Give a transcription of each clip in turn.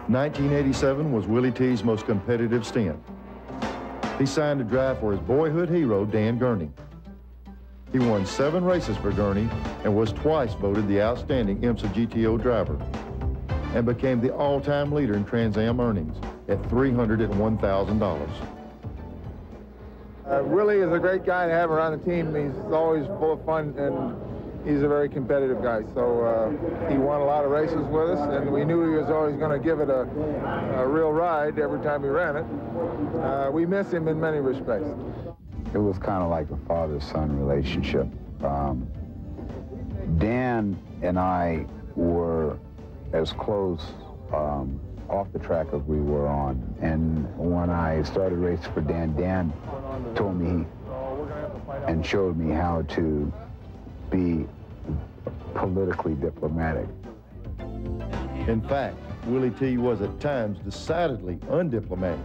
1987 was Willie T's most competitive stint. He signed to drive for his boyhood hero, Dan Gurney. He won 7 races for Gurney and was twice voted the outstanding IMSA GTO driver and became the all-time leader in Trans Am earnings at $301,000. Willie is a great guy to have around the team. He's always full of fun, and he's a very competitive guy. So he won a lot of races with us, and we knew he was always going to give it a real ride every time he ran it. We miss him in many respects. It was kind of like a father-son relationship. Dan and I were as close off the track as we were on. And when I started racing for Dan, Dan told me and showed me how to be politically diplomatic. In fact, Willie T was at times decidedly undiplomatic.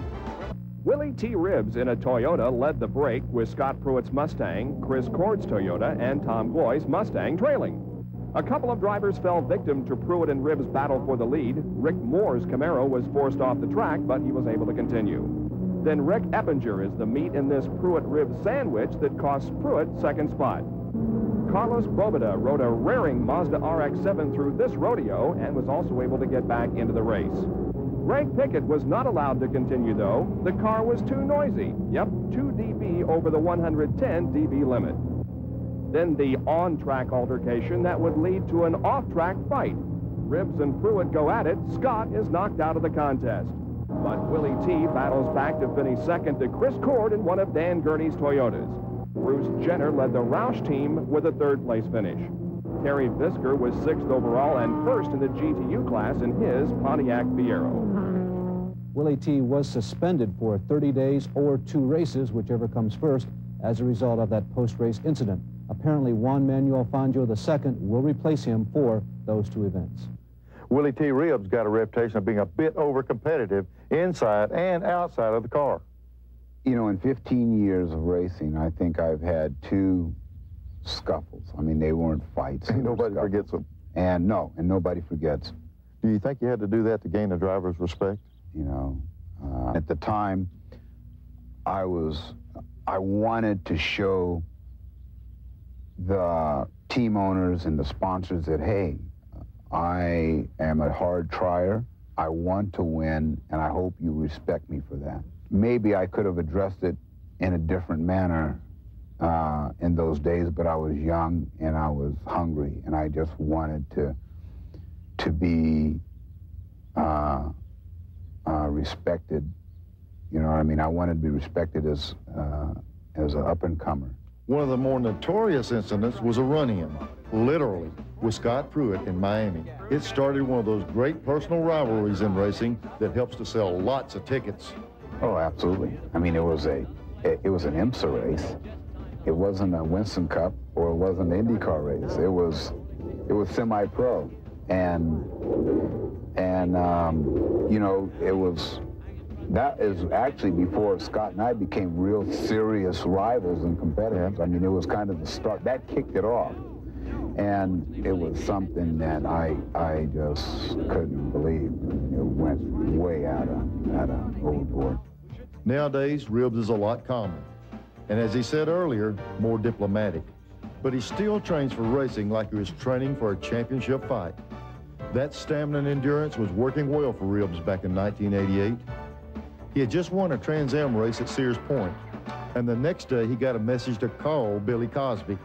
Willie T. Ribbs in a Toyota led the break with Scott Pruitt's Mustang, Chris Cord's Toyota, and Tom Gloy's Mustang trailing. A couple of drivers fell victim to Pruitt and Ribbs' battle for the lead. Rick Moore's Camaro was forced off the track, but he was able to continue. Then Rick Eppinger is the meat in this Pruitt-Ribbs sandwich that cost Pruitt second spot. Carlos Bobeda rode a raring Mazda RX-7 through this rodeo and was also able to get back into the race. Greg Pickett was not allowed to continue, though. The car was too noisy. Yep, 2 dB over the 110 dB limit. Then the on-track altercation that would lead to an off-track fight. Ribbs and Pruitt go at it. Scott is knocked out of the contest. But Willie T. battles back to finish second to Chris Cord in one of Dan Gurney's Toyotas. Bruce Jenner led the Roush team with a third-place finish. Terry Visker was 6th overall and first in the GTU class in his Pontiac Fiero. Willie T. was suspended for 30 days or 2 races, whichever comes first, as a result of that post-race incident. Apparently, Juan Manuel Fangio II will replace him for those 2 events. Willie T. Ribbs got a reputation of being a bit over-competitive inside and outside of the car. You know, in 15 years of racing, I think I've had 2 scuffles. I mean, they weren't fights. Nobody forgets them. And nobody forgets. Do you think you had to do that to gain the driver's respect? You know, at the time, I wanted to show the team owners and the sponsors that, hey, I am a hard trier, I want to win, and I hope you respect me for that. Maybe I could have addressed it in a different manner in those days, but I was young and I was hungry, and I just wanted to be respected. You know what I mean? I wanted to be respected as an up-and-comer. One of the more notorious incidents was a run-in, literally, with Scott Pruitt in Miami. It started one of those great personal rivalries in racing that helps to sell lots of tickets. Oh, absolutely. I mean, it was an IMSA race. It wasn't a Winston Cup or it wasn't an IndyCar race. It was semi-pro, and you know, that is actually before Scott and I became real serious rivals and competitors. I mean, it was kind of the start. That kicked it off. And it was something that I just couldn't believe. It went way out of overboard. Nowadays, Ribbs is a lot calmer. And as he said earlier, more diplomatic. But he still trains for racing like he was training for a championship fight. That stamina and endurance was working well for Ribbs back in 1988. He had just won a Trans Am race at Sears Point, and the next day he got a message to call Billy Cosby.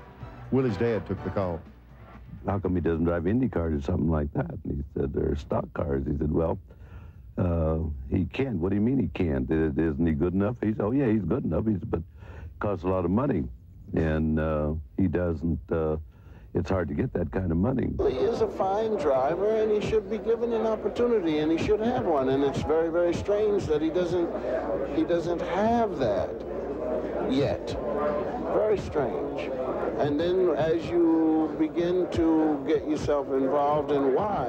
Willie's dad took the call. How come he doesn't drive Indy cars or something like that? And he said, they're stock cars. He said, well, he can't. What do you mean he can't? Isn't he good enough? He said, oh, yeah, he's good enough. He said, but it costs a lot of money, and he doesn't. It's hard to get that kind of money. He is a fine driver, and he should be given an opportunity, and he should have one. And it's very, very strange that he doesn't have that yet. Very strange. And then as you begin to get yourself involved in why,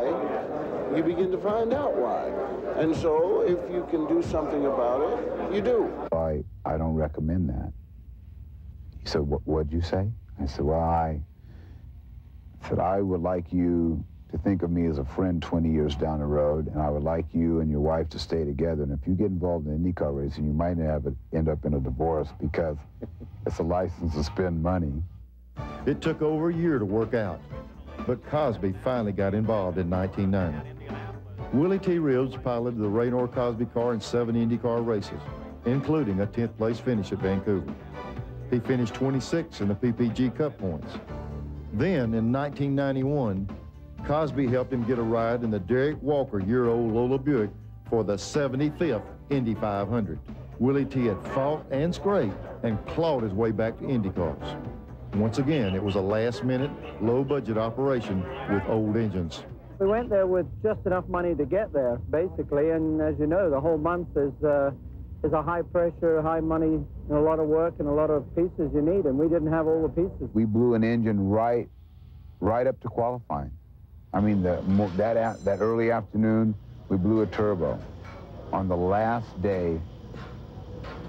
you begin to find out why. And so if you can do something about it, you do. I don't recommend that. He said, what'd you say? I said, well, I would like you to think of me as a friend 20 years down the road, and I would like you and your wife to stay together. And if you get involved in IndyCar racing, you might end up in a divorce because it's a license to spend money. It took over a year to work out, but Cosby finally got involved in 1990. Willy T. Ribbs piloted the Raynor Cosby car in 7 IndyCar races, including a 10th place finish at Vancouver. He finished 26th in the PPG Cup points. Then, in 1991, Cosby helped him get a ride in the Derek Walker year-old Lola Buick for the 75th Indy 500. Willy T. had fought and scraped and clawed his way back to IndyCars. Once again, it was a last-minute, low-budget operation with old engines. We went there with just enough money to get there, basically, and as you know, the whole month is a high-pressure, high-money, and a lot of work and a lot of pieces you need, and we didn't have all the pieces. We blew an engine right up to qualifying. I mean, that early afternoon, we blew a turbo on the last day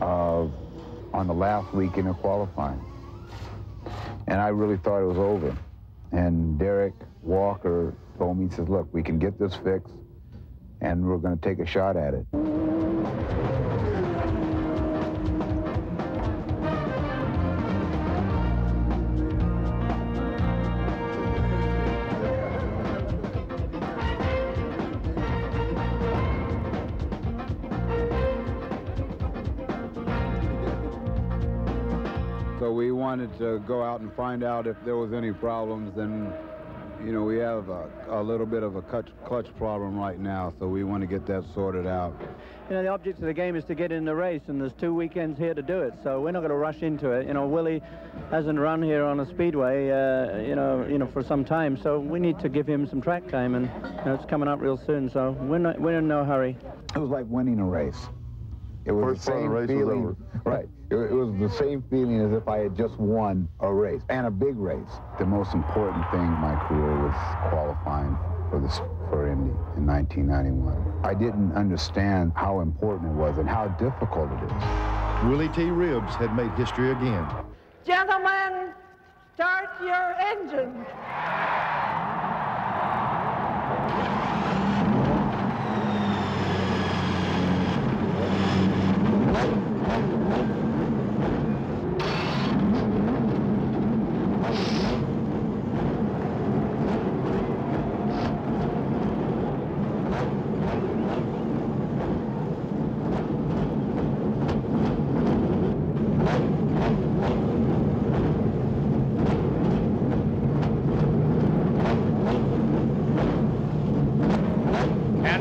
on the last weekend of qualifying. And I really thought it was over. And Derek Walker told me, he says, look, we can get this fixed, and we're going to take a shot at it. So we wanted to go out and find out if there was any problems. And, you know, we have a little bit of a clutch problem right now, so we want to get that sorted out. You know, the object of the game is to get in the race, and there's 2 weekends here to do it, so we're not going to rush into it. You know, Willy hasn't run here on a speedway, you know, for some time, so we need to give him some track time, and you know, it's coming up real soon, so we're in no hurry. It was like winning a race. It was the same feeling, right? It was the same feeling as if I had just won a race, and a big race. The most important thing in my career was qualifying for Indy in 1991. I didn't understand how important it was and how difficult it is. Willy T. Ribbs had made history again. Gentlemen, start your engines.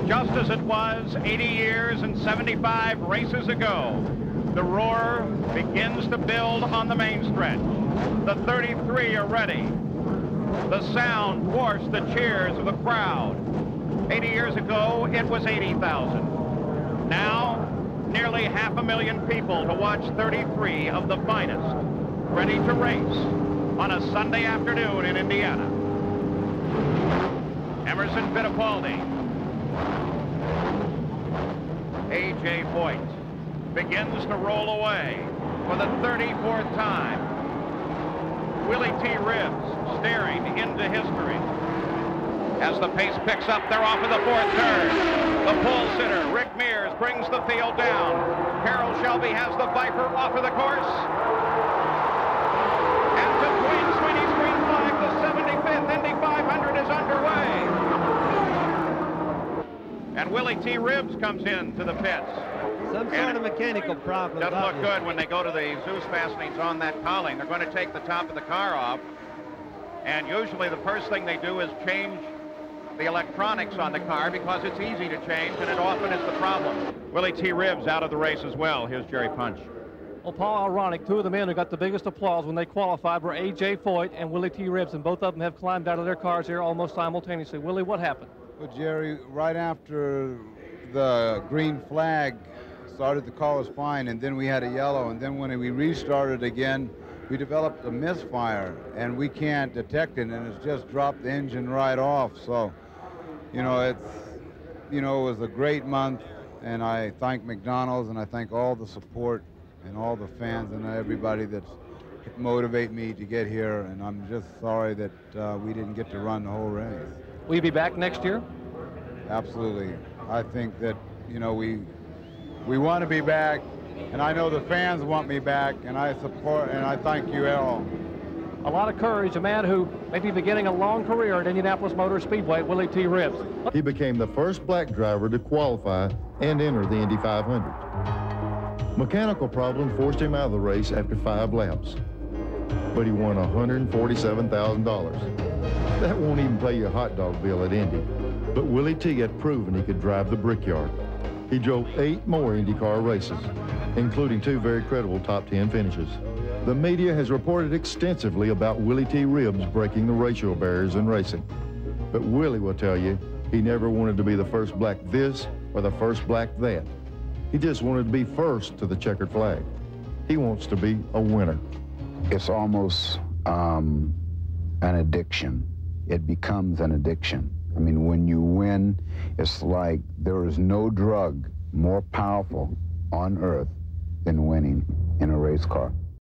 Just as it was 80 years and 75 races ago, the roar begins to build on the main stretch. The 33 are ready. The sound dwarfs the cheers of the crowd. 80 years ago, it was 80,000. Now, nearly 500,000 people to watch 33 of the finest, ready to race on a Sunday afternoon in Indiana. Emerson Fittipaldi. A.J. Foyt begins to roll away for the 34th time. Willy T. Ribbs staring into history. As the pace picks up, they're off in the 4th turn. The pole sitter, Rick Mears, brings the field down. Harold Shelby has the Viper off of the course. And between Sweeney's green flag, the 75th Indy 500 is underway. And Willy T. Ribbs comes into the pits. Some sort of mechanical problem. Doesn't look good when they go to the Zeus fastenings on that cowling. They're going to take the top of the car off. And usually the first thing they do is change the electronics on the car because it's easy to change, and it often is the problem. Willy T. Ribbs out of the race as well. Here's Jerry Punch. Well, Paul, ironic, 2 of the men who got the biggest applause when they qualified were A.J. Foyt and Willy T. Ribbs, and both of them have climbed out of their cars here almost simultaneously. Willie, what happened? Well, Jerry, right after the green flag started, the car was fine, and then we had a yellow, and then when we restarted again, we developed a misfire, and we can't detect it, and it's just dropped the engine right off. So, you know, it was a great month, and I thank McDonald's, and I thank all the support and all the fans and everybody that motivate me to get here, and I'm just sorry that we didn't get to run the whole race. Will you be back next year? Absolutely. I think that, you know, we want to be back, and I know the fans want me back, and I support, and I thank you all. A lot of courage, a man who may be beginning a long career at Indianapolis Motor Speedway, Willy T. Ribbs. He became the first black driver to qualify and enter the Indy 500. Mechanical problem forced him out of the race after 5 laps, but he won $147,000. That won't even pay your hot dog bill at Indy, but Willy T. had proven he could drive the Brickyard. He drove 8 more IndyCar races, including 2 very credible top 10 finishes. The media has reported extensively about Willy T. Ribbs breaking the racial barriers in racing. But Willy will tell you he never wanted to be the first black this or the first black that. He just wanted to be first to the checkered flag. He wants to be a winner. It's almost an addiction. It becomes an addiction. I mean, when you win, it's like there is no drug more powerful on earth than winning in a race car.